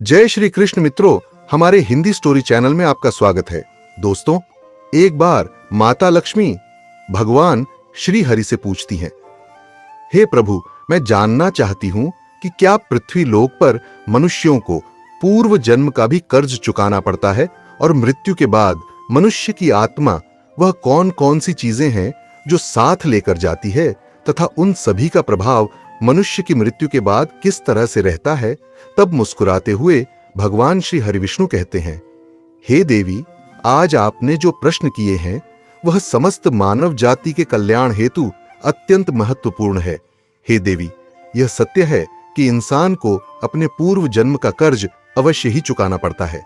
जय श्री कृष्ण मित्रों, हमारे हिंदी स्टोरी चैनल में आपका स्वागत है। दोस्तों, एक बार माता लक्ष्मी भगवान श्री हरि से पूछती हैं, हे प्रभु, मैं जानना चाहती हूं कि क्या पृथ्वी लोक पर मनुष्यों को पूर्व जन्म का भी कर्ज चुकाना पड़ता है और मृत्यु के बाद मनुष्य की आत्मा वह कौन कौन सी चीजें हैं जो साथ लेकर जाती है तथा उन सभी का प्रभाव मनुष्य की मृत्यु के बाद किस तरह से रहता है। तब मुस्कुराते हुए भगवान श्री हरिविष्णु कहते हैं, हे देवी, आज आपने जो प्रश्न किए हैं वह समस्त मानव जाति के कल्याण हेतु अत्यंत महत्वपूर्ण है। हे देवी, यह सत्य है कि इंसान को अपने पूर्व जन्म का कर्ज अवश्य ही चुकाना पड़ता है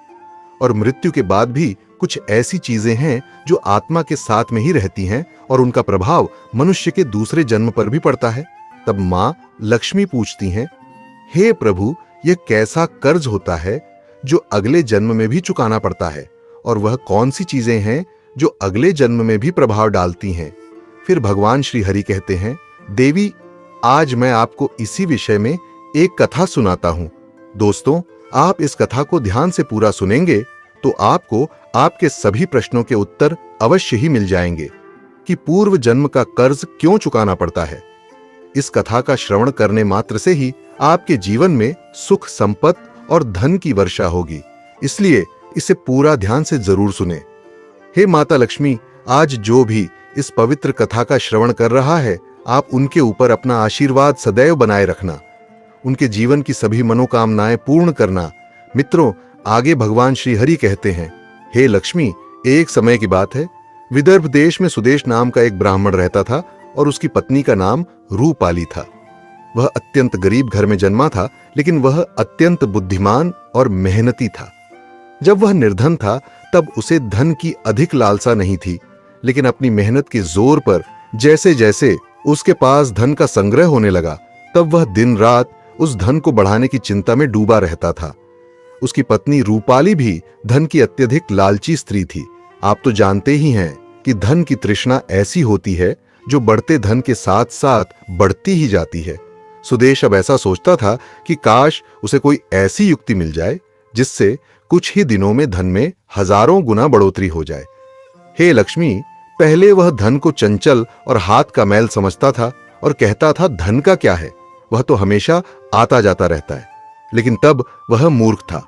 और मृत्यु के बाद भी कुछ ऐसी चीजें हैं जो आत्मा के साथ में ही रहती हैं और उनका प्रभाव मनुष्य के दूसरे जन्म पर भी पड़ता है। तब मां लक्ष्मी पूछती हैं, हे प्रभु, यह कैसा कर्ज होता है जो अगले जन्म में भी चुकाना पड़ता है और वह कौन सी चीजें हैं जो अगले जन्म में भी प्रभाव डालती हैं। फिर भगवान श्री हरि कहते हैं, देवी, आज मैं आपको इसी विषय में एक कथा सुनाता हूं। दोस्तों, आप इस कथा को ध्यान से पूरा सुनेंगे तो आपको आपके सभी प्रश्नों के उत्तर अवश्य ही मिल जाएंगे कि पूर्व जन्म का कर्ज क्यों चुकाना पड़ता है। इस कथा का श्रवण करने मात्र से ही आपके जीवन में सुख, संपत्ति और धन की वर्षा होगी, इसलिए इसे पूरा ध्यान से जरूर सुने। हे माता लक्ष्मी, आज जो भी इस पवित्र कथा का श्रवण कर रहा है, आप उनके ऊपर अपना आशीर्वाद सदैव बनाए रखना, उनके जीवन की सभी मनोकामनाएं पूर्ण करना। मित्रों, आगे भगवान श्री हरि कहते हैं, हे लक्ष्मी, एक समय की बात है, विदर्भ देश में सुदेश नाम का एक ब्राह्मण रहता था और उसकी पत्नी का नाम रूपाली था। वह अत्यंत गरीब घर में जन्मा था, लेकिन वह अत्यंत बुद्धिमान और मेहनती था। जब वह निर्धन था तब उसे धन की अधिक लालसा नहीं थी, लेकिन अपनी मेहनत के जोर पर जैसे जैसे उसके पास धन का संग्रह होने लगा, तब वह दिन रात उस धन को बढ़ाने की चिंता में डूबा रहता था। उसकी पत्नी रूपाली भी धन की अत्यधिक लालची स्त्री थी। आप तो जानते ही हैं कि धन की तृष्णा ऐसी होती है जो बढ़ते धन के साथ साथ बढ़ती ही जाती है। सुदेश अब ऐसा सोचता था कि काश उसे कोई ऐसी युक्ति मिल जाए जिससे कुछ ही दिनों में धन में हजारों गुना बढ़ोतरी हो जाए। हे लक्ष्मी, पहले वह धन को चंचल और हाथ का मैल समझता था और कहता था, धन का क्या है, वह तो हमेशा आता जाता रहता है। लेकिन तब वह मूर्ख था।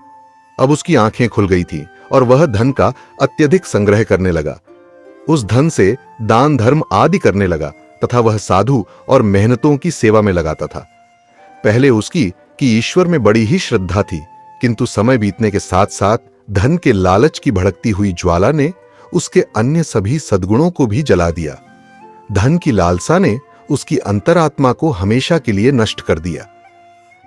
अब उसकी आंखें खुल गई थी और वह धन का अत्यधिक संग्रह करने लगा। उस धन से दान धर्म आदि करने लगा तथा वह साधु और मेहनतों की सेवा में लगाता था। पहले उसकी कि ईश्वर में बड़ी ही श्रद्धा थी, किंतु समय बीतने के साथ साथ धन के लालच की भड़कती हुई ज्वाला ने उसके अन्य सभी सद्गुणों को भी जला दिया। धन की लालसा ने उसकी अंतरात्मा को हमेशा के लिए नष्ट कर दिया।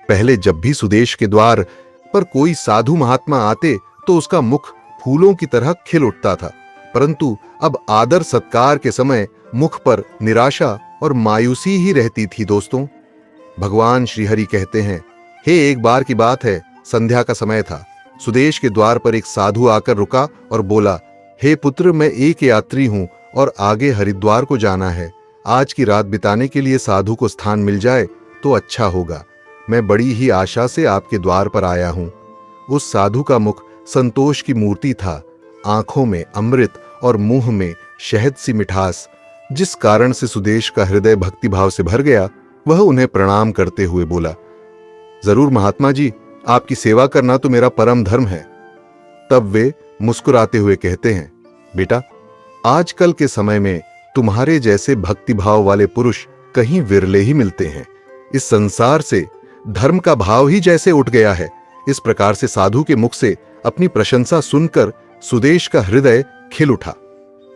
पहले जब भी सुदेश के द्वार पर कोई साधु महात्मा आते तो उसका मुख फूलों की तरह खिल उठता था, परंतु अब आदर सत्कार के समय मुख पर निराशा और मायूसी ही रहती थी। दोस्तों, भगवान श्री हरि कहते हैं, हे, एक बार की बात है, संध्या का समय था। सुदेश के द्वार पर एक साधु आकर रुका और बोला, हे पुत्र, मैं एक यात्री हूं और आगे हरिद्वार को जाना है। आज की रात बिताने के लिए साधु को स्थान मिल जाए तो अच्छा होगा। मैं बड़ी ही आशा से आपके द्वार पर आया हूं। उस साधु का मुख संतोष की मूर्ति था, आंखों में अमृत और मुंह में शहद सी मिठास, जिस कारण से सुदेश का हृदय भक्तिभाव से भर गया। वह उन्हें प्रणाम करते हुए बोला, जरूर महात्मा जी, आपकी सेवा करना तो मेरा परम धर्म है। तब वे मुस्कुराते हुए कहते हैं, बेटा, आजकल के समय में तुम्हारे जैसे भक्तिभाव वाले पुरुष कहीं विरले ही मिलते हैं। इस संसार से धर्म का भाव ही जैसे उठ गया है। इस प्रकार से साधु के मुख से अपनी प्रशंसा सुनकर सुदेश का हृदय खिल उठा।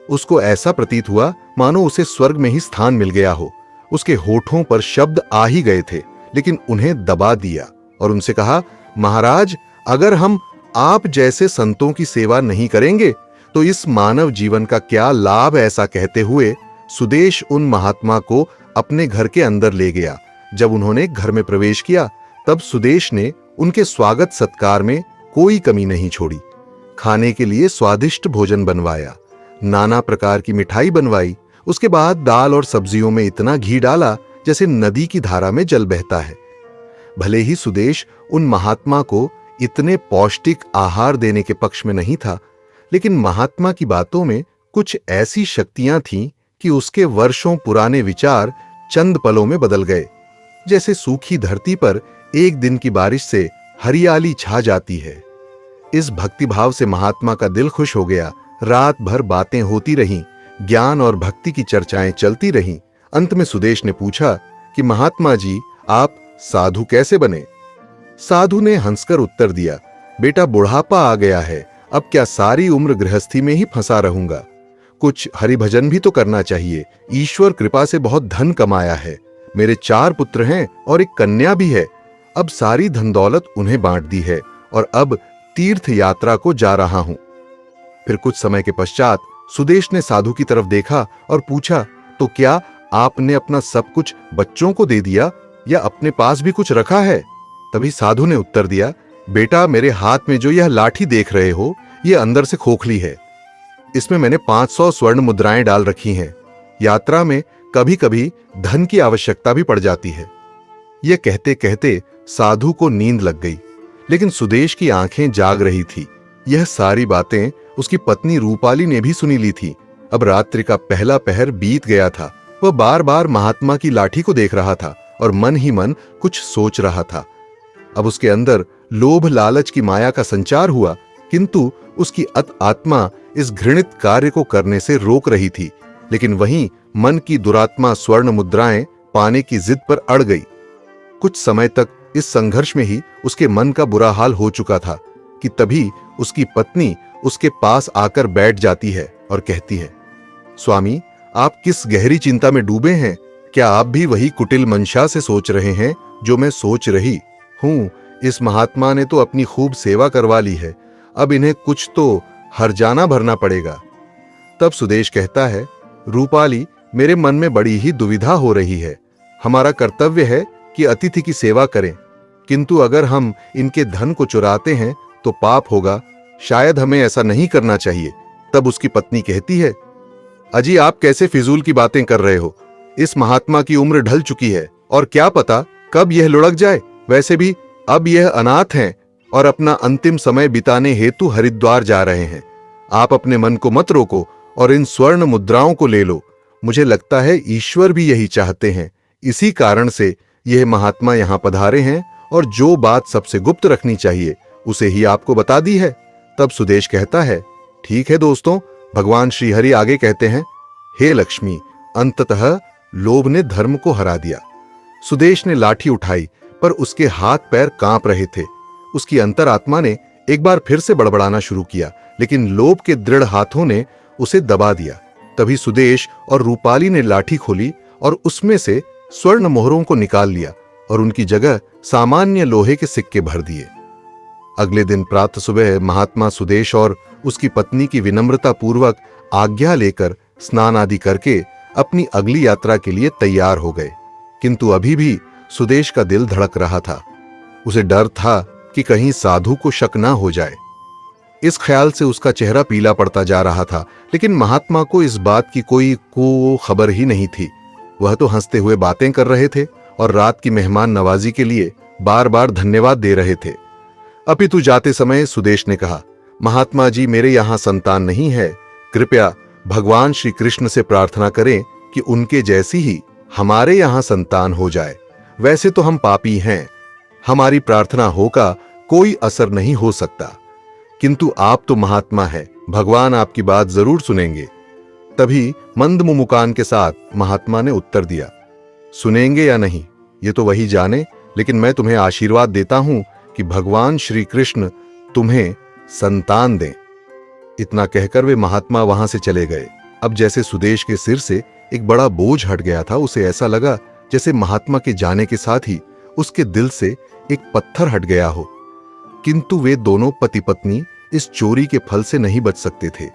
उसको ऐसा प्रतीत हुआ मानो उसे स्वर्ग में ही स्थान मिल गया हो। उसके होठों पर शब्द आ ही गए थे, लेकिन उन्हें दबा दिया और उनसे कहा, महाराज, अगर हम आप जैसे संतों की सेवा नहीं करेंगे तो इस मानव जीवन का क्या लाभ। ऐसा कहते हुए सुदेश उन महात्मा को अपने घर के अंदर ले गया। जब उन्होंने घर में प्रवेश किया तब सुदेश ने उनके स्वागत सत्कार में कोई कमी नहीं छोड़ी। खाने के लिए स्वादिष्ट भोजन बनवाया, नाना प्रकार की मिठाई बनवाई। उसके बाद दाल और सब्जियों में इतना घी डाला जैसे नदी की धारा में जल बहता है। भले ही सुदेश उन महात्मा को इतने पौष्टिक आहार देने के पक्ष में नहीं था, लेकिन महात्मा की बातों में कुछ ऐसी शक्तियां थीं कि उसके वर्षों पुराने विचार चंद पलों में बदल गए। जैसे सूखी धरती पर एक दिन की बारिश से हरियाली छा जाती है। इस भक्तिभाव से महात्मा का दिल खुश हो गया। रात भर बातें होती रहीं, ज्ञान और भक्ति की चर्चाएं चलती रहीं। अंत में सुदेश ने पूछा कि महात्मा जी, आप साधु कैसे बने? साधु ने हंसकर उत्तर दिया, बेटा, बुढ़ापा आ गया है, अब क्या सारी उम्र गृहस्थी में ही फंसा रहूंगा? कुछ हरिभजन भी तो करना चाहिए। ईश्वर कृपा से बहुत धन कमाया है। मेरे 4 पुत्र हैं और एक कन्या भी है। अब सारी धन दौलत उन्हें बांट दी है और अब तीर्थ यात्रा को जा रहा हूं। फिर कुछ समय के पश्चात सुदेश ने साधु की तरफ देखा और पूछा, तो क्या आपने अपना सब कुछ बच्चों को दे दिया या अपने पास भी कुछ रखा है? तभी साधु ने उत्तर दिया, बेटा, मेरे हाथ में जो यह लाठी देख रहे हो, यह अंदर से खोखली है। इसमें मैंने 500 स्वर्ण मुद्राएं डाल रखी हैं। यात्रा में कभी कभी धन की आवश्यकता भी पड़ जाती है। यह कहते कहते साधु को नींद लग गई, लेकिन सुदेश की आंखें जाग रही थी। यह सारी बातें उसकी पत्नी रूपाली ने भी सुनी ली थी। अब रात्रि का पहला पहर बीत गया था। वह बार बार महात्मा की लाठी को देख रहा था और मन ही मन कुछ सोच रहा था। अब उसके अंदर लोभ लालच की माया का संचार हुआ, किंतु उसकी आत्मा इस घृणित कार्य को करने से रोक रही थी। लेकिन वहीं मन की दुरात्मा स्वर्ण मुद्राएं पाने की जिद पर अड़ गई। कुछ समय तक इस संघर्ष में ही उसके मन का बुरा हाल हो चुका था कि तभी उसकी पत्नी उसके पास आकर बैठ जाती है और कहती है, स्वामी, आप किस गहरी चिंता में डूबे हैं? क्या आप भी वही कुटिल मंशा से सोच रहे हैं जो मैं सोच रही हूं? इस महात्मा ने तो अपनी खूब सेवा करवा ली है, अब इन्हें कुछ तो हर्जाना भरना पड़ेगा। तब सुदेश कहता है, रूपाली, मेरे मन में बड़ी ही दुविधा हो रही है। हमारा कर्तव्य है कि अतिथि की सेवा करें, किंतु अगर हम इनके धन को चुराते हैं तो पाप होगा। शायद हमें ऐसा नहीं करना चाहिए। तब उसकी पत्नी कहती है, अजी, आप कैसे फिजूल की बातें कर रहे हो? इस महात्मा की उम्र ढल चुकी है और क्या पता कब यह लुढ़क जाए। वैसे भी अब यह अनाथ हैं और अपना अंतिम समय बिताने हेतु हरिद्वार जा रहे हैं। आप अपने मन को मत रोको और इन स्वर्ण मुद्राओं को ले लो। मुझे लगता है ईश्वर भी यही चाहते हैं। इसी कारण से यह महात्मा यहां पधारे हैं और जो बात सबसे गुप्त रखनी चाहिए उसे ही आपको बता दी है। तब सुदेश कहता है, ठीक है दोस्तों, भगवान श्री हरि आगे कहते हैं, हे लक्ष्मी, अंततः लोभ ने धर्म को हरा दिया। सुदेश ने लाठी उठाई, पर उसके हाथ पैर कांप रहे थे। उसकी अंतरात्मा ने एक बार फिर से बड़बड़ाना शुरू किया, लेकिन लोभ के दृढ़ हाथों ने उसे दबा दिया। तभी सुदेश और रूपाली ने लाठी खोली और उसमें से स्वर्ण मोहरों को निकाल लिया और उनकी जगह सामान्य लोहे के सिक्के भर दिए। अगले दिन प्रातः सुबह महात्मा सुदेश और उसकी पत्नी की विनम्रता पूर्वक आज्ञा लेकर स्नान आदि करके अपनी अगली यात्रा के लिए तैयार हो गए। किंतु अभी भी सुदेश का दिल धड़क रहा था। उसे डर था कि कहीं साधु को शक ना हो जाए। इस ख्याल से उसका चेहरा पीला पड़ता जा रहा था, लेकिन महात्मा को इस बात की कोई खबर ही नहीं थी। वह तो हंसते हुए बातें कर रहे थे और रात की मेहमान नवाजी के लिए बार बार धन्यवाद दे रहे थे। अपितु जाते समय सुदेश ने कहा, महात्मा जी, मेरे यहां संतान नहीं है। कृपया भगवान श्री कृष्ण से प्रार्थना करें कि उनके जैसी ही हमारे यहां संतान हो जाए। वैसे तो हम पापी हैं, हमारी प्रार्थना हो का कोई असर नहीं हो सकता, किंतु आप तो महात्मा हैं, भगवान आपकी बात जरूर सुनेंगे। तभी मंद मुमुकान के साथ महात्मा ने उत्तर दिया, सुनेंगे या नहीं ये तो वही जाने, लेकिन मैं तुम्हें आशीर्वाद देता हूं कि भगवान श्री कृष्ण तुम्हें संतान दें। इतना कहकर वे महात्मा वहां से चले गए। अब जैसे सुदेश के सिर से एक बड़ा बोझ हट गया था। उसे ऐसा लगा जैसे महात्मा के जाने के साथ ही उसके दिल से एक पत्थर हट गया हो। किंतु वे दोनों पति पत्नी इस चोरी के फल से नहीं बच सकते थे।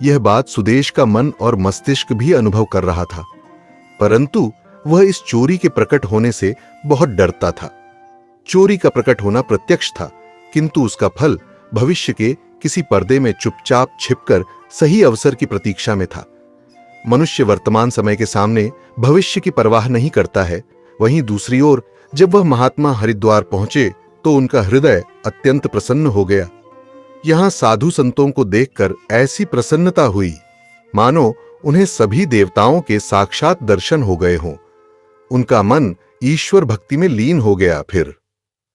यह बात सुदेश का मन और मस्तिष्क भी अनुभव कर रहा था, परंतु वह इस चोरी के प्रकट होने से बहुत डरता था। चोरी का प्रकट होना प्रत्यक्ष था, किंतु उसका फल भविष्य के किसी पर्दे में चुपचाप छिपकर सही अवसर की प्रतीक्षा में था। मनुष्य वर्तमान समय के सामने भविष्य की परवाह नहीं करता है। वहीं दूसरी ओर जब वह महात्मा हरिद्वार पहुंचे तो उनका हृदय अत्यंत प्रसन्न हो गया। यहां साधु संतों को देखकर ऐसी प्रसन्नता हुई मानो उन्हें सभी देवताओं के साक्षात दर्शन हो गए हों। उनका मन ईश्वर भक्ति में लीन हो गया। फिर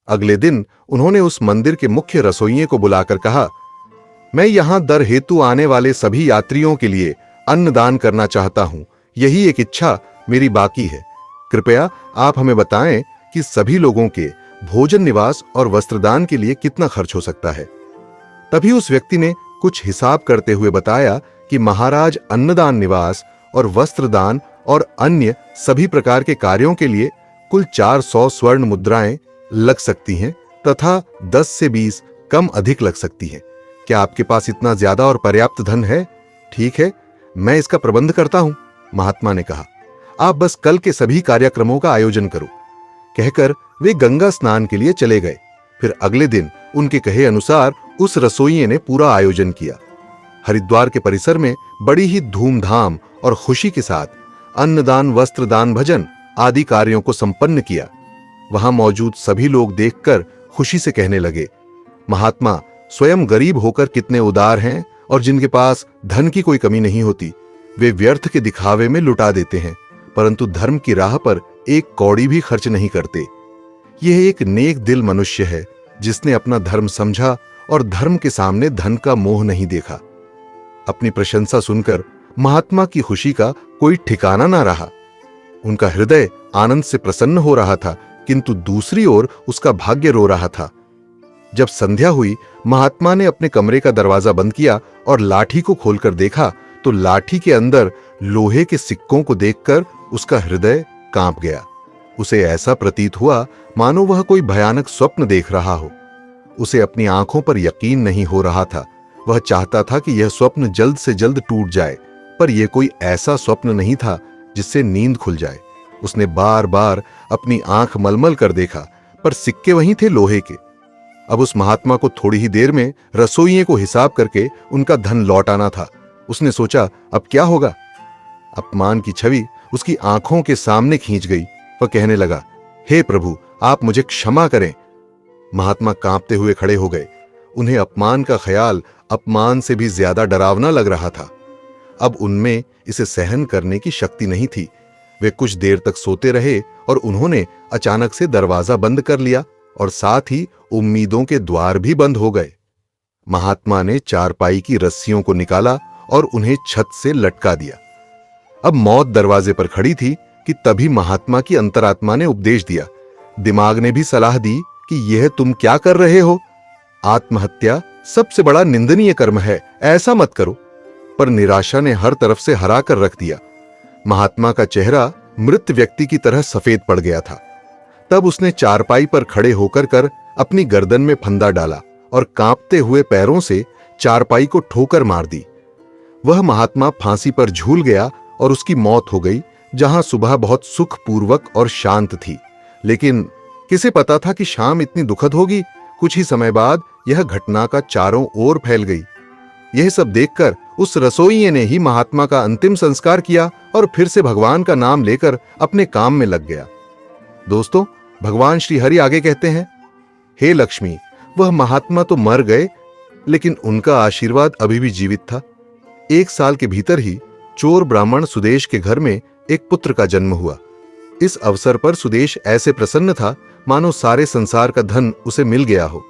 अगले दिन उन्होंने उस मंदिर के मुख्य रसोइये को बुलाकर कहा, मैं यहां दर हेतु आने वाले सभी यात्रियों के लिए अन्नदान करना चाहता हूं। यही एक इच्छा मेरी बाकी है। कृपया आप हमें बताएं कि सभी लोगों के भोजन, निवास और वस्त्रदान के लिए कितना खर्च हो सकता है। तभी उस व्यक्ति ने कुछ हिसाब करते हुए बताया कि महाराज अन्नदान, निवास और वस्त्रदान और अन्य सभी प्रकार के कार्यों के लिए कुल 400 स्वर्ण मुद्राएं लग सकती हैं तथा 10 से 20 कम अधिक लग सकती हैं। क्या आपके पास इतना ज्यादा और पर्याप्त धन है? ठीक है, मैं इसका प्रबंध करता हूं, महात्मा ने कहा। आप बस कल के सभी कार्यक्रमों का आयोजन करो। कहकर वे गंगा स्नान के लिए चले गए। फिर अगले दिन उनके कहे अनुसार उस रसोइये ने पूरा आयोजन किया। हरिद्वार के परिसर में बड़ी ही धूमधाम और खुशी के साथ अन्नदान, वस्त्रदान, भजन आदि कार्यों को संपन्न किया। वहां मौजूद सभी लोग देखकर खुशी से कहने लगे, महात्मा स्वयं गरीब होकर कितने उदार हैं और जिनके पास धन की कोई कमी नहीं होती। वे व्यर्थ के दिखावे में लुटा देते हैं, परंतु धर्म की राह पर एक कौड़ी भी खर्च नहीं करते। यह एक नेक दिल मनुष्य है जिसने अपना धर्म समझा और धर्म के सामने धन का मोह नहीं देखा। अपनी प्रशंसा सुनकर महात्मा की खुशी का कोई ठिकाना ना रहा। उनका हृदय आनंद से प्रसन्न हो रहा था, किंतु दूसरी ओर उसका भाग्य रो रहा था। जब संध्या हुई, महात्मा ने अपने कमरे का दरवाजा बंद किया और लाठी को खोलकर देखा तो लाठी के अंदर लोहे के सिक्कों को देखकर उसका हृदय कांप गया। उसे ऐसा प्रतीत हुआ मानो वह कोई भयानक स्वप्न देख रहा हो। उसे अपनी आंखों पर यकीन नहीं हो रहा था। वह चाहता था कि यह स्वप्न जल्द से जल्द टूट जाए, पर यह कोई ऐसा स्वप्न नहीं था जिससे नींद खुल जाए। उसने बार बार अपनी आंख मलमल कर देखा, पर सिक्के वहीं थे लोहे के। अब उस महात्मा को थोड़ी ही देर में रसोइये को हिसाब करके उनका धन लौट आना था। उसने सोचा, अब क्या होगा? अपमान की छवि उसकी आंखों के सामने खींच गई। वह कहने लगा, हे प्रभु, आप मुझे क्षमा करें। महात्मा कांपते हुए खड़े हो गए। उन्हें अपमान का ख्याल अपमान से भी ज्यादा डरावना लग रहा था। अब उनमें इसे सहन करने की शक्ति नहीं थी। वे कुछ देर तक सोते रहे और उन्होंने अचानक से दरवाजा बंद कर लिया और साथ ही उम्मीदों के द्वार भी बंद हो गए। महात्मा ने चारपाई की रस्सियों को निकाला और उन्हें छत से लटका दिया। अब मौत दरवाजे पर खड़ी थी कि तभी महात्मा की अंतरात्मा ने उपदेश दिया। दिमाग ने भी सलाह दी कि यह तुम क्या कर रहे हो? आत्महत्या सबसे बड़ा निंदनीय कर्म है, ऐसा मत करो। पर निराशा ने हर तरफ से हरा कर रख दिया। महात्मा का चेहरा मृत व्यक्ति की तरह सफेद पड़ गया था। तब उसने चारपाई पर खड़े होकर अपनी गर्दन में फंदा डाला और कांपते हुए पैरों से चारपाई को ठोकर मार दी। वह महात्मा फांसी पर झूल गया और उसकी मौत हो गई, जहां सुबह बहुत सुखपूर्वक और शांत थी। लेकिन किसे पता था कि शाम इतनी दुखद होगी। कुछ ही समय बाद यह घटना का चारों ओर फैल गई। यह सब देखकर उस रसोइये ने ही महात्मा का अंतिम संस्कार किया और फिर से भगवान का नाम लेकर अपने काम में लग गया। दोस्तों, भगवान श्री हरि आगे कहते हैं, हे लक्ष्मी, वह महात्मा तो मर गए, लेकिन उनका आशीर्वाद अभी भी जीवित था। 1 साल के भीतर ही चोर ब्राह्मण सुदेश के घर में एक पुत्र का जन्म हुआ। इस अवसर पर सुदेश ऐसे प्रसन्न था मानो सारे संसार का धन उसे मिल गया हो।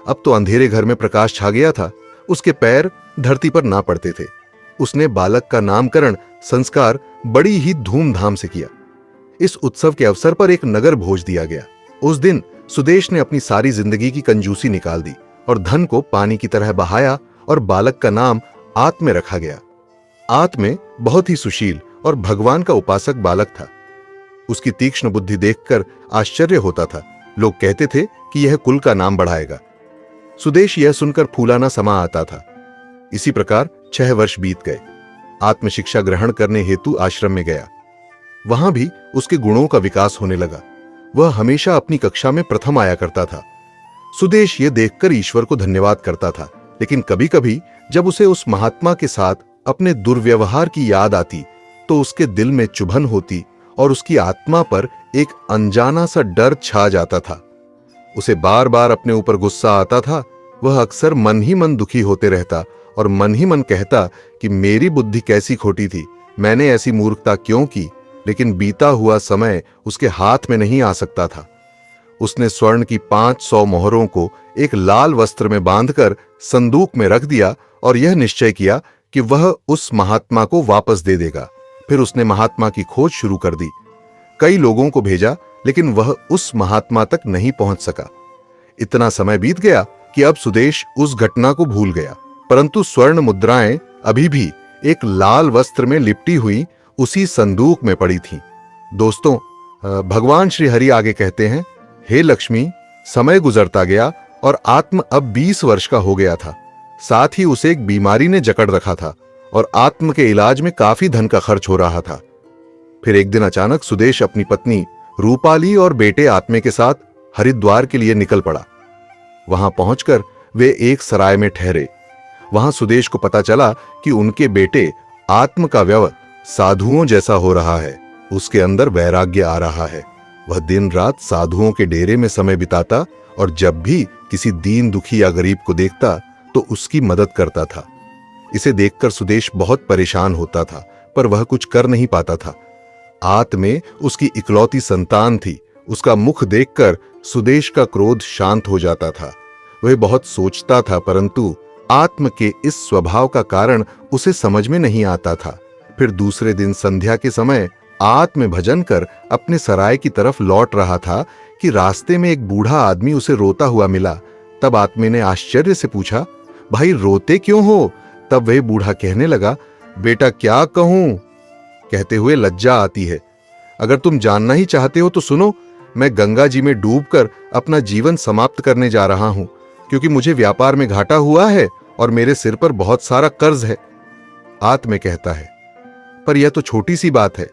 अब तो अंधेरे घर में प्रकाश छा गया था। उसके पैर धरती पर ना पड़ते थे। उसने बालक का नामकरण संस्कार बड़ी ही धूमधाम से किया। इस उत्सव के अवसर पर एक नगर भोज दिया गया। उस दिन सुदेश ने अपनी सारी जिंदगी की कंजूसी निकाल दी और धन को पानी की तरह बहाया और बालक का नाम आत्मे रखा गया। आत्मे बहुत ही सुशील और भगवान का उपासक बालक था। उसकी तीक्ष्ण बुद्धि देखकर आश्चर्य होता था। लोग कहते थे कि यह कुल का नाम बढ़ाएगा। सुदेश यह सुनकर फूलाना समा आता था। इसी प्रकार 6 वर्ष बीत गए। आत्म शिक्षा ग्रहण करने हेतु आश्रम में गया। वहां भी उसके गुणों का विकास होने लगा। वह हमेशा अपनी कक्षा में प्रथम आया करता था। सुदेश यह देखकर ईश्वर को धन्यवाद करता था, लेकिन कभी कभी जब उसे उस महात्मा के साथ अपने दुर्व्यवहार की याद आती तो उसके दिल में चुभन होती और उसकी आत्मा पर एक अनजाना सा डर छा जाता था। उसे बार बार अपने ऊपर गुस्सा आता था। वह अक्सर मन ही मन दुखी होते रहता और मन ही मन कहता कि मेरी बुद्धि कैसी खोटी थी, मैंने ऐसी मूर्खता क्यों की। लेकिन बीता हुआ समय उसके हाथ में नहीं आ सकता था। उसने स्वर्ण की 500 मोहरों को एक लाल वस्त्र में बांधकर संदूक में रख दिया और यह निश्चय किया कि वह उस महात्मा को वापस दे देगा। फिर उसने महात्मा की खोज शुरू कर दी। कई लोगों को भेजा, लेकिन वह उस महात्मा तक नहीं पहुंच सका। इतना समय बीत गया कि अब सुदेश उस घटना को भूल गया, परंतु स्वर्ण मुद्राएं अभी भी एक लाल वस्त्र में लिपटी हुई उसी संदूक में पड़ी थीं। दोस्तों, भगवान श्री हरि आगे कहते हैं, हे लक्ष्मी, समय गुजरता गया और आत्म अब 20 वर्ष का हो गया था। साथ ही उसे एक बीमारी ने जकड़ रखा था और आत्म के इलाज में काफी धन का खर्च हो रहा था। फिर एक दिन अचानक सुदेश अपनी पत्नी रूपाली और बेटे आत्मे के साथ हरिद्वार के लिए निकल पड़ा। वहां पहुंचकर वे एक सराय में ठहरे। वहां सुदेश को पता चला कि उनके बेटे आत्म का व्यवहार साधुओं जैसा हो रहा है। उसके अंदर वैराग्य आ रहा है। वह दिन रात साधुओं के डेरे में समय बिताता और जब भी किसी दीन दुखी या गरीब को देखता तो उसकी मदद करता था। इसे देखकर सुदेश बहुत परेशान होता था, पर वह कुछ कर नहीं पाता था। आत्मे उसकी इकलौती संतान थी। उसका मुख देखकर सुदेश का क्रोध शांत हो जाता था। वह बहुत सोचता था, परंतु आत्म के इस स्वभाव का कारण उसे समझ में नहीं आता था। फिर दूसरे दिन संध्या के समय आत्म भजन कर अपने सराय की तरफ लौट रहा था कि रास्ते में एक बूढ़ा आदमी उसे रोता हुआ मिला। तब आत्मे ने आश्चर्य से पूछा, भाई रोते क्यों हो? तब वह बूढ़ा कहने लगा, बेटा क्या कहूं? कहते हुए लज्जा आती है। अगर तुम जानना ही चाहते हो तो सुनो, मैं गंगा जी में डूबकर अपना जीवन समाप्त करने जा रहा हूं, क्योंकि मुझे व्यापार में घाटा हुआ है और मेरे सिर पर बहुत सारा कर्ज है। आत्मे कहता है, पर यह तो छोटी सी बात है।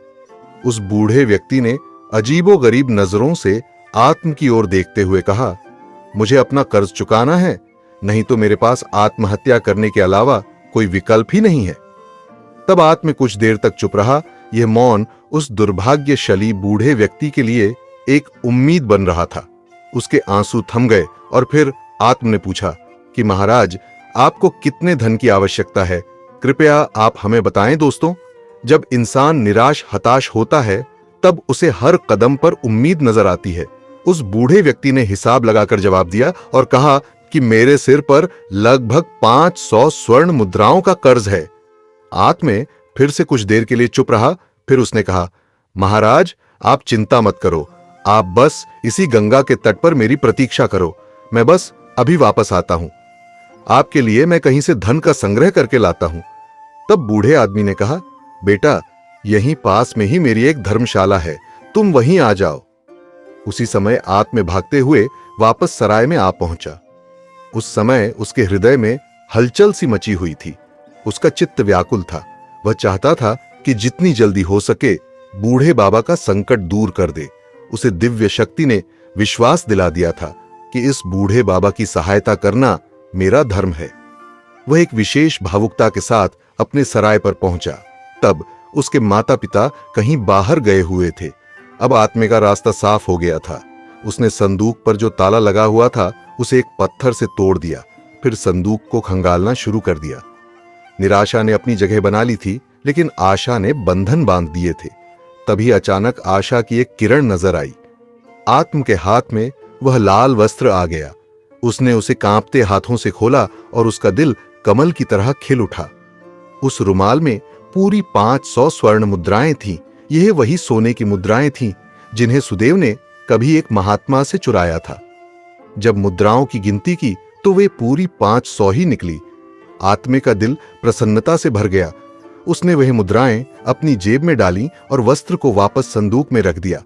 उस बूढ़े व्यक्ति ने अजीबोगरीब नजरों से आत्म की ओर देखते हुए कहा, मुझे अपना कर्ज चुकाना है, नहीं तो मेरे पास आत्महत्या करने के अलावा कोई विकल्प ही नहीं है। तब आत्म कुछ देर तक चुप रहा। यह मौन उस दुर्भाग्यशाली बूढ़े व्यक्ति के लिए एक उम्मीद बन रहा था। उसके आंसू थम गए और फिर आत्म ने पूछा कि महाराज, आपको कितने धन की आवश्यकता है? कृपया आप हमें बताएं। दोस्तों, जब इंसान निराश हताश होता है तब उसे हर कदम पर उम्मीद नजर आती है। उस बूढ़े व्यक्ति ने हिसाब लगाकर जवाब दिया और कहा कि मेरे सिर पर लगभग 500 स्वर्ण मुद्राओं का कर्ज है। आत्मे फिर से कुछ देर के लिए चुप रहा। फिर उसने कहा, महाराज आप चिंता मत करो, आप बस इसी गंगा के तट पर मेरी प्रतीक्षा करो। मैं बस अभी वापस आता हूं। आपके लिए मैं कहीं से धन का संग्रह करके लाता हूं। तब बूढ़े आदमी ने कहा, बेटा यहीं पास में ही मेरी एक धर्मशाला है, तुम वहीं आ जाओ। उसी समय आत्मे भागते हुए वापस सराय में आ पहुंचा। उस समय उसके हृदय में हलचल सी मची हुई थी। उसका चित्त व्याकुल था। वह चाहता था कि जितनी जल्दी हो सके बूढ़े बाबा का संकट दूर कर दे। उसे दिव्य शक्ति ने विश्वास दिला दिया था कि इस बूढ़े बाबा की सहायता करना मेरा धर्म है। वह एक विशेष भावुकता के साथ अपने सराय पर पहुंचा। तब उसके माता पिता कहीं बाहर गए हुए थे। अब आत्मे का रास्ता साफ हो गया था। उसने संदूक पर जो ताला लगा हुआ था उसे एक पत्थर से तोड़ दिया। फिर संदूक को खंगालना शुरू कर दिया। निराशा ने अपनी जगह बना ली थी, लेकिन आशा ने बंधन बांध दिए थे। तभी अचानक आशा की एक किरण नजर आई। आत्म के हाथ में वह लाल वस्त्र आ गया। उसने उसे कांपते हाथों से खोला और उसका दिल कमल की तरह खिल उठा। उस रुमाल में पूरी 500 स्वर्ण मुद्राएं थीं। यह वही सोने की मुद्राएं थीं जिन्हें सुदेव ने कभी एक महात्मा से चुराया था। जब मुद्राओं की गिनती की तो वे पूरी 500 ही निकली। आत्मे का दिल प्रसन्नता से भर गया। उसने वह मुद्राएं अपनी जेब में डाली और वस्त्र को वापस संदूक में रख दिया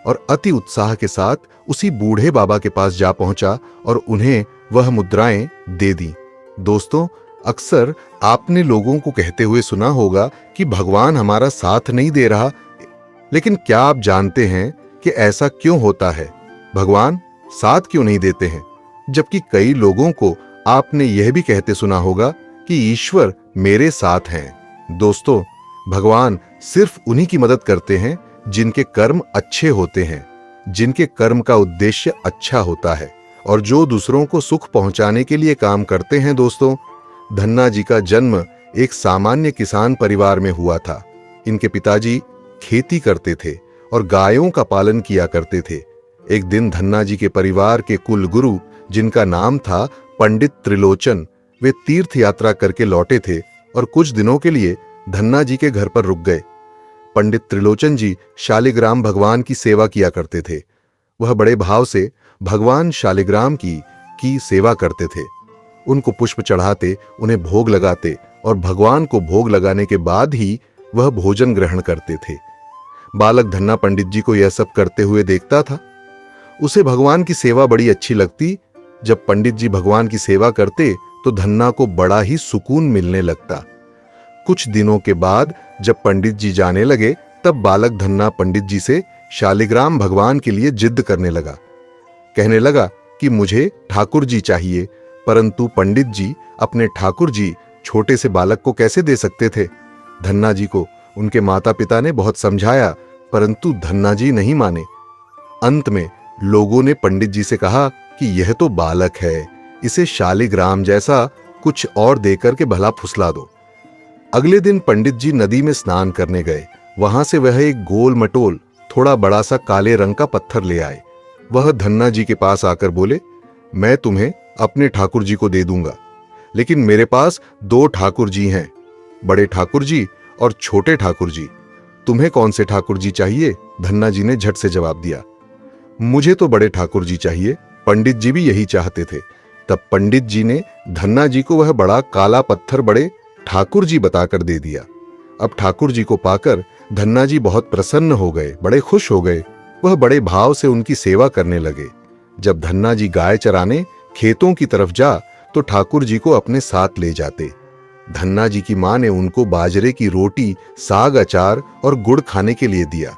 और अति उत्साह के साथ उसी बूढ़े बाबा के पास जा पहुंचा और उन्हें वह मुद्राएं दे दी। दोस्तों, अक्सर आपने लोगों को कहते हुए सुना होगा कि भगवान हमारा साथ नहीं दे रहा, लेकिन क्या आप जानते हैं कि ऐसा क्यों होता है? भगवान साथ क्यों नहीं देते हैं? जबकि कई लोगों को आपने यह भी कहते सुना होगा कि ईश्वर मेरे साथ हैं। दोस्तों, भगवान सिर्फ उन्हीं की मदद करते हैं जिनके कर्म अच्छे होते हैं, जिनके कर्म का उद्देश्य अच्छा होता है और जो दूसरों को सुख पहुंचाने के लिए काम करते हैं। दोस्तों, धन्ना जी का जन्म एक सामान्य किसान परिवार में हुआ था। इनके पिताजी खेती करते थे और गायों का पालन किया करते थे। एक दिन धन्ना जी के परिवार के कुल गुरु, जिनका नाम था पंडित त्रिलोचन, वे तीर्थ यात्रा करके लौटे थे और कुछ दिनों के लिए धन्ना जी के घर पर रुक गए। पंडित त्रिलोचन जी शालिग्राम भगवान की सेवा किया करते थे। वह बड़े भाव से भगवान शालिग्राम की सेवा करते थे। उनको पुष्प चढ़ाते, उन्हें भोग लगाते और भगवान को भोग लगाने के बाद ही वह भोजन ग्रहण करते थे। बालक धन्ना पंडित जी को यह सब करते हुए देखता था। उसे भगवान की सेवा बड़ी अच्छी लगती। जब पंडित जी भगवान की सेवा करते तो धन्ना को बड़ा ही सुकून मिलने लगता। कुछ दिनों के बाद जब पंडित जी जाने लगे, तब बालक धन्ना पंडित जी से शालिग्राम भगवान के लिए जिद करने लगा। कहने लगा कि मुझे ठाकुर जी चाहिए, परंतु पंडित जी अपने ठाकुर जी छोटे से बालक को कैसे दे सकते थे। धन्ना जी को उनके माता पिता ने बहुत समझाया, परंतु धन्ना जी नहीं माने। अंत में लोगों ने पंडित जी से कहा कि यह तो बालक है, इसे शालिग्राम जैसा कुछ और देकर के भला फुसला दो। अगले दिन पंडित जी नदी में स्नान करने गए। वहां से वह एक गोल मटोल थोड़ा बड़ा सा काले रंग का पत्थर ले आए। वह धन्ना जी के पास आकर बोले, मैं तुम्हें अपने ठाकुर जी को दे दूंगा, लेकिन मेरे पास 2 ठाकुर जी हैं, बड़े ठाकुर जी और छोटे ठाकुर जी। तुम्हें कौन से ठाकुर जी चाहिए? धन्ना जी ने झट से जवाब दिया, मुझे तो बड़े ठाकुर जी चाहिए। पंडित जी भी यही चाहते थे। तब पंडित जी ने धन्ना जी को वह बड़ा काला पत्थर बड़े ठाकुर जी बताकर दे दिया। अब ठाकुर जी को पाकर धन्ना जी बहुत प्रसन्न हो गए, बड़े खुश हो गए। वह बड़े भाव से उनकी सेवा करने लगे। जब धन्ना जी गाय चराने खेतों की तरफ जा तो ठाकुर जी को अपने साथ ले जाते। धन्ना जी की मां ने उनको बाजरे की रोटी, साग, अचार और गुड़ खाने के लिए दिया।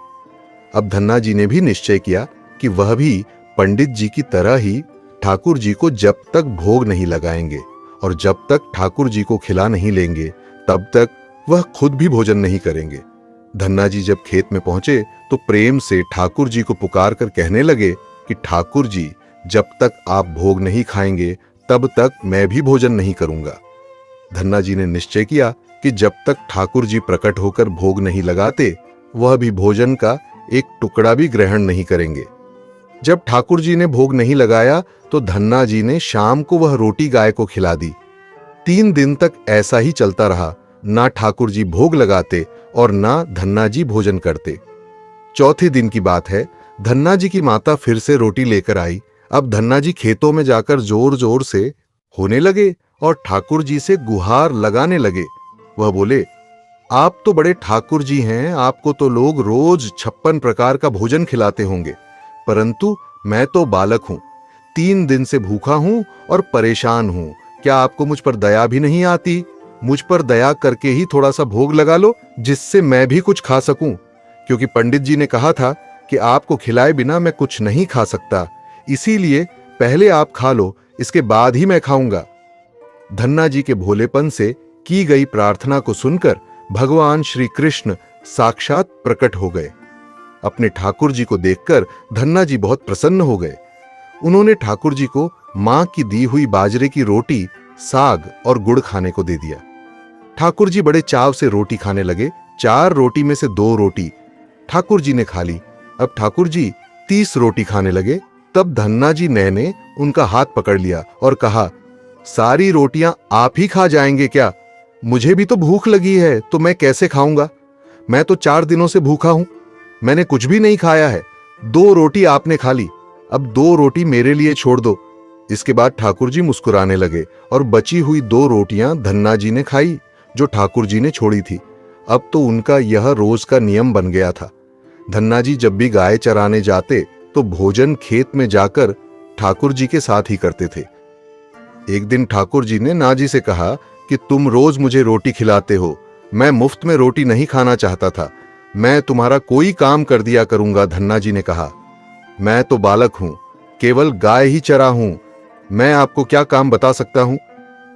अब धन्ना जी ने भी निश्चय किया कि वह भी पंडित जी की तरह ही ठाकुर जी को जब तक भोग नहीं लगाएंगे और जब तक ठाकुर जी को खिला नहीं लेंगे, तब तक वह खुद भी भोजन नहीं करेंगे। धन्ना जी जब खेत में पहुंचे तो प्रेम से ठाकुर जी को पुकार कर कहने लगे कि ठाकुर जी, जब तक आप भोग नहीं खाएंगे तब तक मैं भी भोजन नहीं करूंगा। धन्ना जी ने निश्चय किया कि जब तक ठाकुर जी प्रकट होकर भोग नहीं लगाते, वह भी भोजन का एक टुकड़ा भी ग्रहण नहीं करेंगे। जब ठाकुर जी ने भोग नहीं लगाया तो धन्ना जी ने शाम को वह रोटी गाय को खिला दी। 3 दिन तक ऐसा ही चलता रहा। ना ठाकुर जी भोग लगाते और ना धन्ना जी भोजन करते। चौथे दिन की बात है, धन्ना जी की माता फिर से रोटी लेकर आई। अब धन्ना जी खेतों में जाकर जोर जोर से होने लगे और ठाकुर जी से गुहार लगाने लगे। वह बोले, आप तो बड़े ठाकुर जी हैं, आपको तो लोग रोज 56 प्रकार का भोजन खिलाते होंगे, परंतु मैं तो बालक हूं, 3 दिन से भूखा हूं और परेशान हूं। क्या आपको मुझ पर दया भी नहीं आती? मुझ पर दया करके ही थोड़ा सा भोग लगा लो, जिससे मैं भी कुछ खा सकूं, क्योंकि पंडित जी ने कहा था कि आपको खिलाए बिना मैं कुछ नहीं खा सकता। इसीलिए पहले आप खा लो, इसके बाद ही मैं खाऊंगा। धन्ना जी के भोलेपन से की गई प्रार्थना को सुनकर भगवान श्री कृष्ण साक्षात प्रकट हो गए। अपने ठाकुर जी को देखकर धन्ना जी बहुत प्रसन्न हो गए। उन्होंने ठाकुर जी को मां की दी हुई बाजरे की रोटी, साग और गुड़ खाने को दे दिया। ठाकुर जी बड़े चाव से रोटी खाने लगे। 4 रोटी में से 2 रोटी ठाकुर जी ने खा ली। अब ठाकुर जी 30 रोटी खाने लगे। तब धन्ना जी ने उनका हाथ पकड़ लिया और कहा, सारी रोटियां आप ही खा जाएंगे क्या? मुझे भी तो भूख लगी है, तो मैं कैसे खाऊंगा? मैं तो 4 दिनों से भूखा हूं, मैंने कुछ भी नहीं खाया है। 2 रोटी आपने खा ली, अब 2 रोटी मेरे लिए छोड़ दो। इसके बाद ठाकुर जी मुस्कुराने लगे और बची हुई 2 रोटियां धन्ना जी ने खाई, जो ठाकुर जी ने छोड़ी थी। अब तो उनका यह रोज का नियम बन गया था। धन्ना जी जब भी गाय चराने जाते तो भोजन खेत में जाकर ठाकुर जी के साथ ही करते थे। एक दिन ठाकुर जी ने नाजी से कहा कि तुम रोज मुझे रोटी खिलाते हो, मैं मुफ्त में रोटी नहीं खाना चाहता था, मैं तुम्हारा कोई काम कर दिया करूंगा। धन्ना जी ने कहा, मैं तो बालक हूं, केवल गाय ही चरा हूं, मैं आपको क्या काम बता सकता हूं?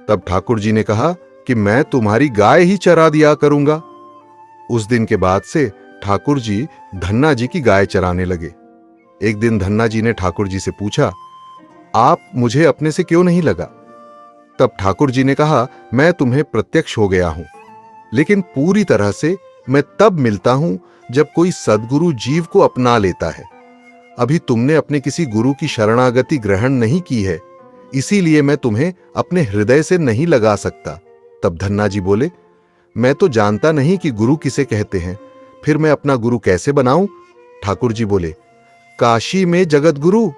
तब ठाकुर जी ने कहा कि मैं तुम्हारी गाय ही चरा दिया करूंगा। उस दिन के बाद से ठाकुर जी धन्ना जी की गाय चराने लगे। एक दिन धन्ना जी ने ठाकुर जी से पूछा, आप मुझे अपने से क्यों नहीं लगा? तब ठाकुर जी ने कहा, मैं तुम्हें प्रत्यक्ष हो गया हूं, लेकिन पूरी तरह से मैं तब मिलता हूं जब कोई सद्गुरु जीव को अपना लेता है। अभी तुमने अपने किसी गुरु की शरणागति ग्रहण नहीं की है, इसीलिए मैं तुम्हें अपने हृदय से नहीं लगा सकता। तब धन्ना जी बोले, मैं तो जानता नहीं कि गुरु किसे कहते हैं, फिर मैं अपना गुरु कैसे बनाऊं? ठाकुर जी बोले, काशी में जगत गुरु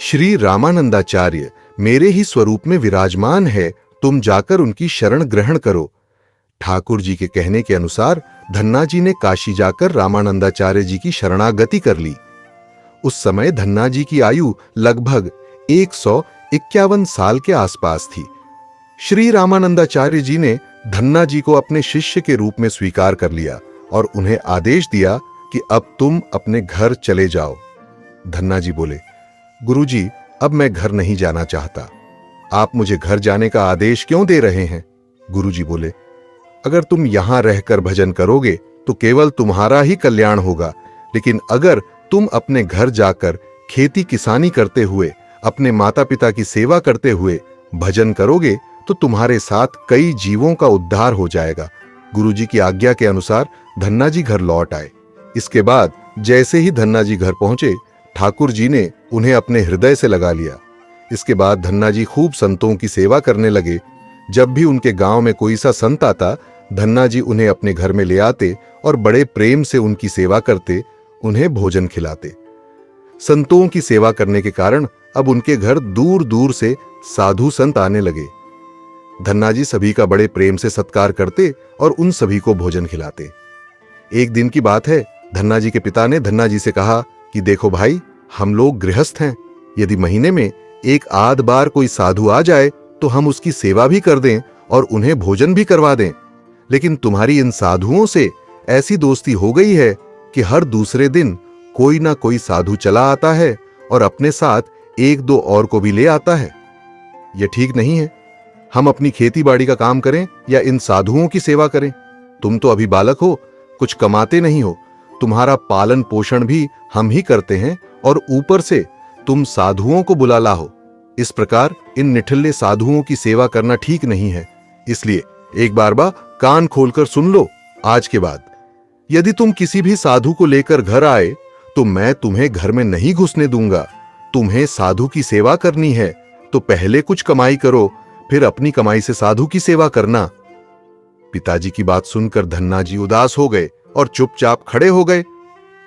श्री रामानंदाचार्य मेरे ही स्वरूप में विराजमान है, तुम जाकर उनकी शरण ग्रहण करो। ठाकुर जी के कहने के अनुसार धन्ना जी ने काशी जाकर रामानंदाचार्य जी की शरणागति कर ली। उस समय धन्ना जी की आयु लगभग 151 साल के आसपास थी। श्री रामानंदाचार्य जी ने धन्ना जी को अपने शिष्य के रूप में स्वीकार कर लिया और उन्हें आदेश दिया कि अब तुम अपने घर चले जाओ। धन्ना जी बोले, गुरुजी, अब मैं घर नहीं जाना चाहता। आप मुझे घर जाने का आदेश क्यों दे रहे हैं? गुरुजी बोले, अगर तुम यहां रहकर भजन करोगे तो केवल तुम्हारा ही कल्याण होगा, लेकिन अगर तुम अपने घर जाकर खेती किसानी करते हुए, अपने माता पिता की सेवा करते हुए भजन करोगे तो तुम्हारे साथ कई जीवों का उद्धार हो जाएगा। गुरुजी की आज्ञा के अनुसार धन्ना जी घर लौट आए। इसके बाद जैसे ही धन्ना जी घर पहुंचे, ठाकुर जी ने उन्हें अपने हृदय से लगा लिया। इसके बाद धन्ना जी खूब संतों की सेवा करने लगे। जब भी उनके गांव में कोई सा संत आता, धन्ना जी उन्हें अपने घर में ले आते और बड़े प्रेम से उनकी सेवा करते, उन्हें भोजन खिलाते। संतों की सेवा करने के कारण अब उनके घर दूर दूर से साधु संत आने लगे। धन्ना जी सभी का बड़े प्रेम से सत्कार करते और उन सभी को भोजन खिलाते। एक दिन की बात है, धन्ना जी के पिता ने धन्ना जी से कहा कि देखो भाई, हम लोग गृहस्थ हैं, यदि महीने में एक आध बार कोई साधु आ जाए तो हम उसकी सेवा भी कर दें और उन्हें भोजन भी करवा दें, लेकिन तुम्हारी इन साधुओं से ऐसी दोस्ती हो गई है कि हर दूसरे दिन कोई ना कोई साधु चला आता है और अपने साथ एक दो और को भी ले आता है। यह ठीक नहीं है। हम अपनी खेती बाड़ी का काम करें या इन साधुओं की सेवा करें। तुम तो अभी बालक हो, कुछ कमाते नहीं हो, तुम्हारा पालन पोषण भी हम ही करते हैं और ऊपर से तुम साधुओं को बुला लाओ। इस प्रकार इन निठल्ले साधुओं की सेवा करना ठीक नहीं है। इसलिए एक बार कान खोलकर सुन लो। आज के बाद यदि तुम किसी भी साधु को लेकर घर आए तो मैं तुम्हें घर में नहीं घुसने दूंगा। तुम्हें साधु की सेवा करनी है तो पहले कुछ कमाई करो, फिर अपनी कमाई से साधु की सेवा करना। पिताजी की बात सुनकर धन्ना जी उदास हो गए और चुपचाप खड़े हो गए।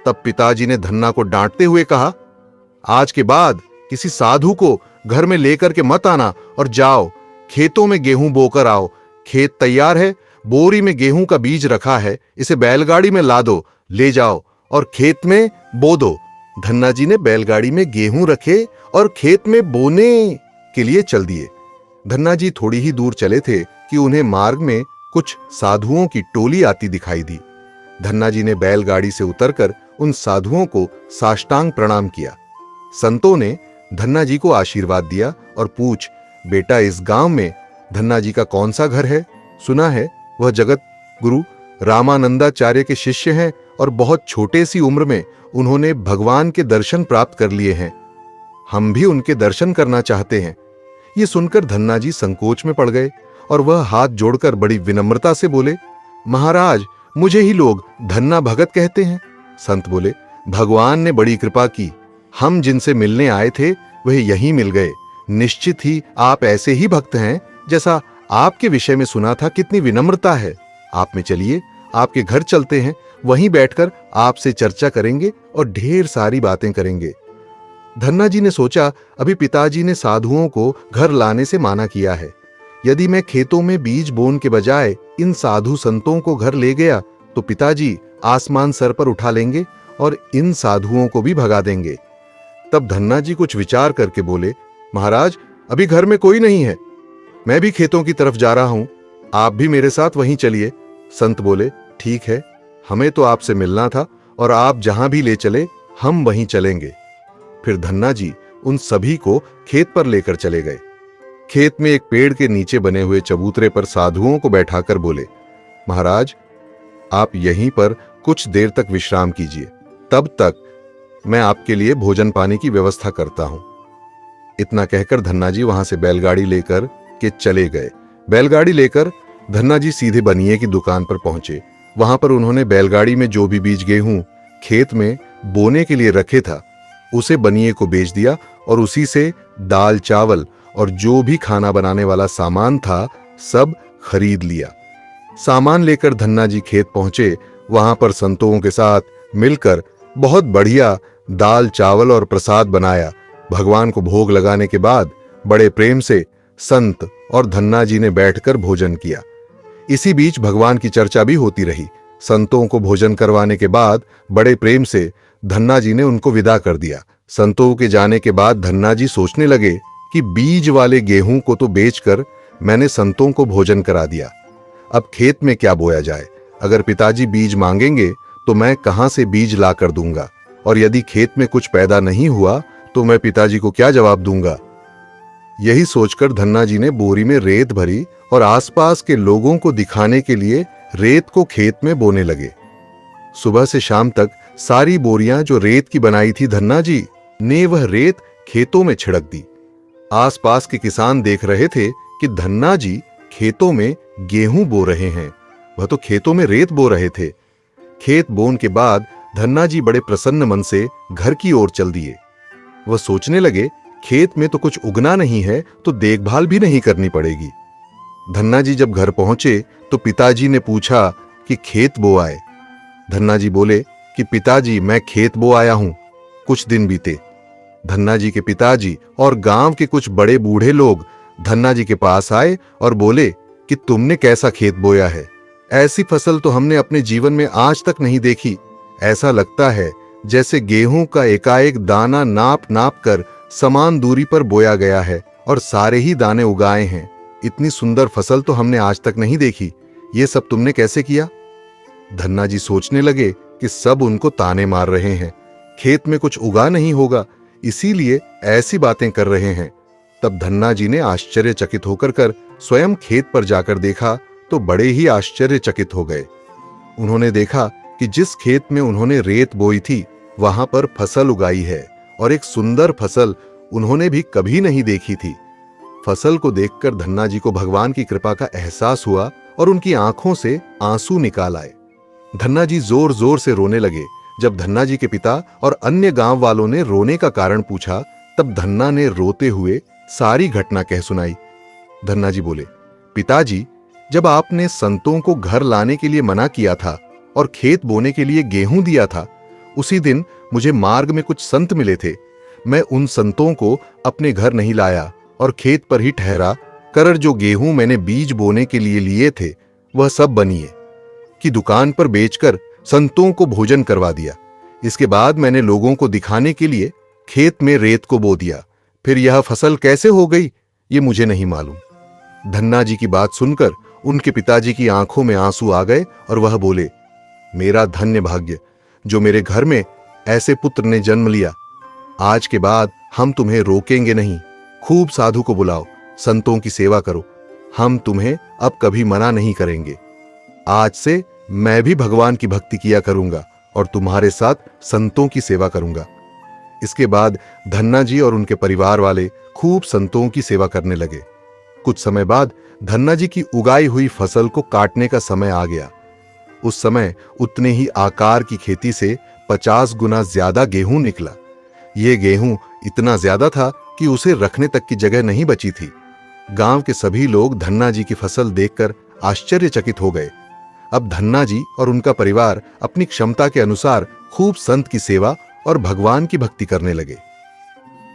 तब पिताजी ने धन्ना को डांटते हुए कहा, आज के बाद किसी साधु को घर में लेकर के मत आना और जाओ खेतों में गेहूं बोकर आओ। खेत तैयार है, बोरी में गेहूं का बीज रखा है, इसे बैलगाड़ी में ला दो, ले जाओ और खेत में बो दो। धन्ना जी ने बैलगाड़ी में गेहूं रखे और खेत में बोने के लिए चल दिए। धन्ना जी थोड़ी ही दूर चले थे कि उन्हें मार्ग में कुछ साधुओं की टोली आती दिखाई दी। धन्ना जी ने बैलगाड़ी से उतरकर उन साधुओं को साष्टांग प्रणाम किया। संतों ने धन्ना जी को आशीर्वाद दिया और पूछ, बेटा इस गांव में धन्ना जी का कौन सा घर है? सुना है वह जगत गुरु रामानंदाचार्य के शिष्य हैं और बहुत छोटे सी उम्र में उन्होंने भगवान के दर्शन प्राप्त कर लिए हैं। हम भी उनके दर्शन करना चाहते हैं। ये सुनकर धन्ना जी संकोच में पड़ गए और वह हाथ जोड़कर बड़ी विनम्रता से बोले, महाराज मुझे ही लोग धन्ना भगत कहते हैं। संत बोले, भगवान ने बड़ी कृपा की, हम जिनसे मिलने आए थे वह यहीं मिल गए। निश्चित ही आप ऐसे ही भक्त हैं जैसा आपके विषय में सुना था। कितनी विनम्रता है। आप में चलिए, आपके घर चलते हैं, वहीं बैठकर आपसे चर्चा करेंगे और ढेर सारी बातें करेंगे। धन्ना जी ने सोचा, अभी पिताजी ने साधुओं को घर लाने से माना किया है। यदि मैं खेतों में बीज बोने के बजाय इन साधु संतों को घर ले गया तो पिताजी आसमान सर पर उठा लेंगे और इन साधुओं को भी भगा देंगे। तब धन्ना जी कुछ विचार करके बोले, महाराज अभी घर में कोई नहीं है, मैं भी खेतों की तरफ जा रहा हूं, आप भी मेरे साथ वहीं चलिए। संत बोले, ठीक है, हमें तो आपसे मिलना था और आप जहां भी ले चले हम वहीं चलेंगे। फिर धन्ना जी उन सभी को खेत पर लेकर चले गए। खेत में एक पेड़ के नीचे बने हुए चबूतरे पर साधुओं को बैठाकर बोले, महाराज आप यहीं पर कुछ देर तक विश्राम कीजिए, तब तक मैं आपके लिए भोजन पानी की व्यवस्था करता हूं। इतना कहकर धन्ना जी वहां से बैलगाड़ी लेकर के चले गए। बैलगाड़ी लेकर धन्ना जी सीधे बनिए की दुकान पर पहुंचे। वहां पर उन्होंने बैलगाड़ी में जो भी बीज गेहूं खेत में बोने के लिए रखे था उसे बनिए को बेच दिया और उसी से दाल चावल और जो भी खाना बनाने वाला सामान था सब खरीद लिया। सामान लेकर धन्ना जी खेत पहुंचे। वहां पर संतों के साथ मिलकर बहुत बढ़िया दाल चावल और प्रसाद बनाया। भगवान को भोग लगाने के बाद बड़े प्रेम से संत और धन्ना जी ने बैठकर भोजन किया। इसी बीच भगवान की चर्चा भी होती रही। संतों को भोजन करवाने के बाद बड़े प्रेम से धन्ना जी ने उनको विदा कर दिया। संतों के जाने के बाद धन्ना जी सोचने लगे कि बीज वाले गेहूं को तो बेचकर मैंने संतों को भोजन करा दिया, अब खेत में क्या बोया जाए। अगर पिताजी बीज मांगेंगे तो मैं कहां से बीज ला कर दूंगा, और यदि खेत में कुछ पैदा नहीं हुआ तो मैं पिताजी को क्या जवाब दूंगा। यही सोचकर धन्ना जी ने बोरी में रेत भरी और आसपास के लोगों को दिखाने के लिए रेत को खेत में बोने लगे। सुबह से शाम तक सारी बोरियां जो रेत की बनाई थी धन्ना जी ने वह रेत खेतों में छिड़क दी। आसपास के किसान देख रहे थे कि धन्ना जी खेतों में गेहूं बो रहे हैं, वह तो खेतों में रेत बो रहे थे। खेत बोन के बाद धन्ना जी बड़े प्रसन्न मन से घर की ओर चल दिए। वह सोचने लगे खेत में तो कुछ उगना नहीं है तो देखभाल भी नहीं करनी पड़ेगी। धन्ना जी जब घर पहुंचे तो पिताजी ने पूछा कि खेत बो आए। धन्ना जी बोले कि पिताजी मैं खेत बो आया हूं। कुछ दिन बीते। धन्ना जी के पिताजी और गांव के कुछ बड़े बूढ़े लोग धन्ना जी के पास आए और बोले कि तुमने कैसा खेत बोया है, ऐसी फसल तो हमने अपने जीवन में आज तक नहीं देखी। ऐसा लगता है जैसे गेहूं का एकाएक दाना नाप नाप कर समान दूरी पर बोया गया है और सारे ही दाने उगाए हैं। इतनी सुंदर फसल तो हमने आज तक नहीं देखी, ये सब तुमने कैसे किया। धन्ना जी सोचने लगे कि सब उनको ताने मार रहे हैं, खेत में कुछ उगा नहीं होगा इसीलिए ऐसी बातें कर रहे हैं। तब धन्ना जी ने आश्चर्यचकित होकर स्वयं खेत पर जाकर देखा तो बड़े ही आश्चर्यचकित हो गए। उन्होंने देखा कि जिस खेत में उन्होंने रेत बोई थी वहां पर फसल उगाई है और एक सुंदर फसल उन्होंने भी कभी नहीं देखी थी। फसल को देखकर धन्ना जी को भगवान की कृपा का एहसास हुआ और उनकी आंखों से आंसू निकाल आए। धन्ना जी जोर जोर से रोने लगे। जब धन्ना जी के पिता और अन्य गांव वालों ने रोने का कारण पूछा तब धन्ना ने रोते हुए सारी घटना कह सुनाई। धन्ना जी बोले, पिताजी जब आपने संतों को घर लाने के लिए मना किया था और खेत बोने के लिए गेहूं दिया था, उसी दिन मुझे मार्ग में कुछ संत मिले थे। मैं उन संतों को अपने घर नहीं लाया और खेत पर ही ठहरा कर जो गेहूं मैंने बीज बोने के लिए लिए थे वह सब बनिए की दुकान पर बेचकर संतों को भोजन करवा दिया। इसके बाद मैंने लोगों को दिखाने के लिए खेत में रेत को बो दिया। फिर यह फसल कैसे हो गई ये मुझे नहीं मालूम। धन्ना जी की बात सुनकर उनके पिताजी की आंखों में आंसू आ गए और वह बोले, मेरा धन्य भाग्य जो मेरे घर में ऐसे पुत्र ने जन्म लिया। आज के बाद हम तुम्हें रोकेंगे नहीं। खूब साधु को बुलाओ, संतों की सेवा करो, हम तुम्हें अब कभी मना नहीं करेंगे। आज से मैं भी भगवान की भक्ति किया करूंगा और तुम्हारे साथ संतों की सेवा करूंगा। इसके बाद धन्ना जी और उनके परिवार वाले खूब संतों की सेवा करने लगे। कुछ समय बाद धन्ना जी की उगाई हुई फसल को काटने का समय आ गया। उस समय उतने ही आकार की खेती से 50 गुना ज्यादा गेहूं निकला। यह गेहूं इतना ज्यादा था कि उसे रखने तक की जगह नहीं बची थी। गांव के सभी लोग धन्ना जी की फसल देखकर आश्चर्यचकित हो गए। अब धन्ना जी और उनका परिवार अपनी क्षमता के अनुसार खूब संत की सेवा और भगवान की भक्ति करने लगे।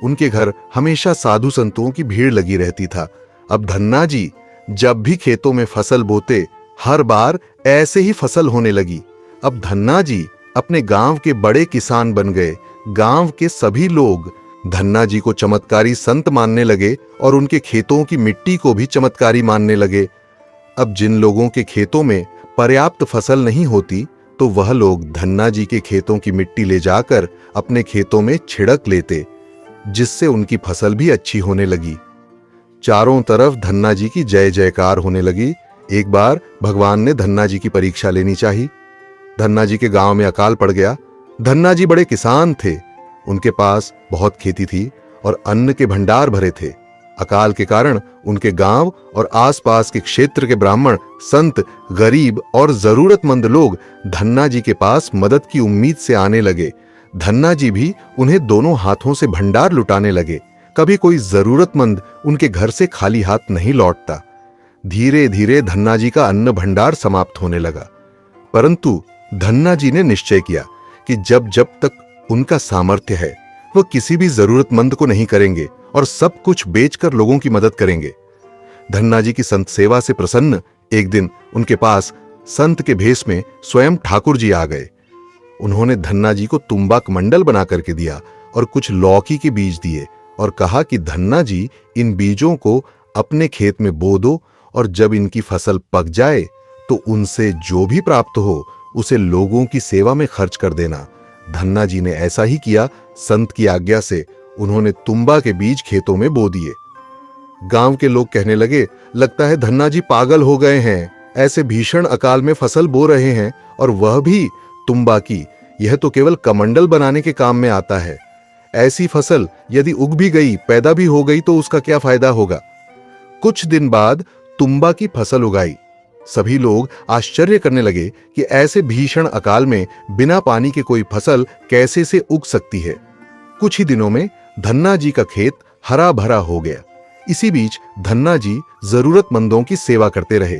उनके घर हमेशा साधु संतों की भीड़ लगी रहती था। अब धन्ना जी जब भी खेतों में फसल बोते हर बार ऐसे ही फसल होने लगी। अब धन्ना जी अपने गांव के बड़े किसान बन गए। गांव के सभी लोग धन्ना जी को चमत्कारी संत मानने लगे और उनके खेतों की मिट्टी को भी चमत्कारी मानने लगे। अब जिन लोगों के खेतों में पर्याप्त फसल नहीं होती तो वह लोग धन्ना जी के खेतों की मिट्टी ले जाकर अपने खेतों में छिड़क लेते, जिससे उनकी फसल भी अच्छी होने लगी। चारों तरफ धन्ना जी की जय जयकार होने लगी। एक बार भगवान ने धन्ना जी की परीक्षा लेनी चाहिए। धन्ना जी के गांव में अकाल पड़ गया। धन्ना जी बड़े किसान थे, उनके पास बहुत खेती थी और अन्न के भंडार भरे थे। अकाल के कारण उनके गांव और आसपास के क्षेत्र के ब्राह्मण, संत, गरीब और जरूरतमंद लोग धन्ना जी के पास मदद की उम्मीद से आने लगे। धन्ना जी भी उन्हें दोनों हाथों से भंडार लुटाने लगे। कभी कोई जरूरतमंद उनके घर से खाली हाथ नहीं लौटता। धीरे धीरे धन्ना जी का अन्न भंडार समाप्त होने लगा, परंतु धन्ना जी ने निश्चय किया कि जब जब तक उनका सामर्थ्य है वह किसी भी जरूरतमंद को नहीं करेंगे और सब कुछ बेचकर लोगों की मदद करेंगे। धन्ना जी की संत सेवा से प्रसन्न एक दिन उनके पास संत के भेष में स्वयं ठाकुर जी आ गए। उन्होंने धन्ना जी को तुम्बा कमंडल बना करके दिया और कुछ लौकी के बीज दिए और कहा कि धन्ना जी इन बीजों को अपने खेत में बो दो और जब इनकी फसल पक जाए तो उनसे जो भी प्राप्त हो उसे लोगों की सेवा में खर्च कर देना। धन्ना जी ने ऐसा ही किया। संत की आज्ञा से उन्होंने तुम्बा के बीज खेतों में बो दिए। गांव के लोग कहने लगे, लगता है धन्ना जी पागल हो गए हैं, ऐसे भीषण अकाल में फसल बो रहे हैं और वह भी तुम्बा की। यह तो केवल कमंडल बनाने के काम में आता है। ऐसी फसल यदि उग भी गई, पैदा भी हो गई तो उसका क्या फायदा होगा। कुछ दिन बाद तुम्बा की फसल उगाई। सभी लोग आश्चर्य करने लगे कि ऐसे भीषण अकाल में बिना पानी के कोई फसल कैसे से उग सकती है। कुछ ही दिनों में धन्ना जी का खेत हरा भरा हो गया। इसी बीच धन्ना जी जरूरतमंदों की सेवा करते रहे।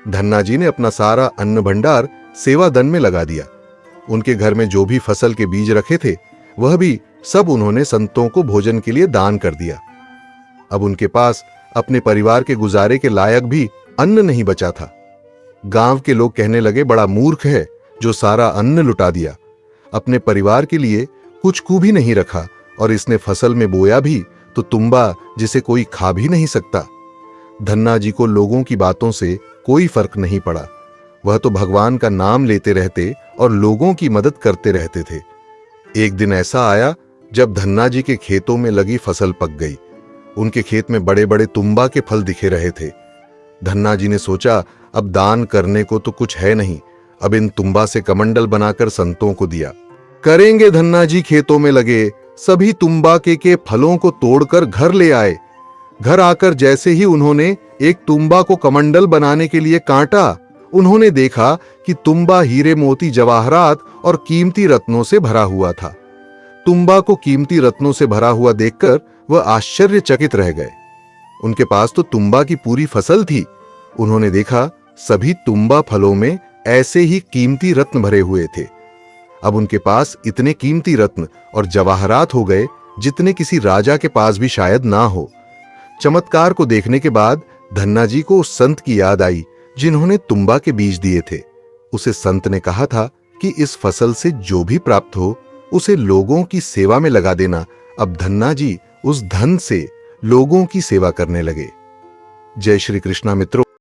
धन्ना जी ने अपना सारा अन्न भंडार सेवा दन में लगा दिया। उनके घर में जो भी फसल के बीज रखे थे वह भी सब उन्होंने संतों को भोजन के लिए दान कर दिया। अब उनके पास अपने परिवार के गुजारे के लायक भी अन्न नहीं बचा था। गांव के लोग कहने लगे, बड़ा मूर्ख है जो सारा अन्न लुटा दिया, अपने परिवार के लिए कुछ को भी नहीं रखा और इसने फसल में बोया भी तो तुम्बा जिसे कोई खा भी नहीं सकता। धन्ना जी को लोगों की बातों से कोई फर्क नहीं पड़ा। वह तो भगवान का नाम लेते रहते और लोगों की मदद करते रहते थे। एक दिन ऐसा आया जब धन्ना जी के खेतों में लगी फसल पक गई। उनके खेत में बड़े बड़े तुम्बा के फल दिखे रहे थे। धन्ना जी ने सोचा, अब दान करने को तो कुछ है नहीं, अब इन तुम्बा से कमंडल बनाकर संतों को दिया करेंगे। धन्ना जी खेतों में लगे सभी तुम्बा के फलों को तोड़कर घर ले आए। घर आकर जैसे ही उन्होंने एक तुम्बा को कमंडल बनाने के लिए काटा, उन्होंने देखा कि तुम्बा हीरे मोती जवाहरात और कीमती रत्नों से भरा हुआ था। तुम्बा को कीमती रत्नों से भरा हुआ देखकर वह आश्चर्यचकित रह गए। उनके पास तो तुम्बा की पूरी फसल थी। उन्होंने देखा सभी तुम्बा फलों में ऐसे ही कीमती रत्न भरे हुए थे। अब उनके पास इतने कीमती रत्न और जवाहरात हो गए जितने किसी राजा के पास भी शायद ना हो। चमत्कार को देखने के बाद धन्ना जी को उस संत की याद आई जिन्होंने तुम्बा के बीज दिए थे। उसे संत ने कहा था कि इस फसल से जो भी प्राप्त हो उसे लोगों की सेवा में लगा देना। अब धन्ना जी उस धन से लोगों की सेवा करने लगे। जय श्री कृष्णा मित्रों।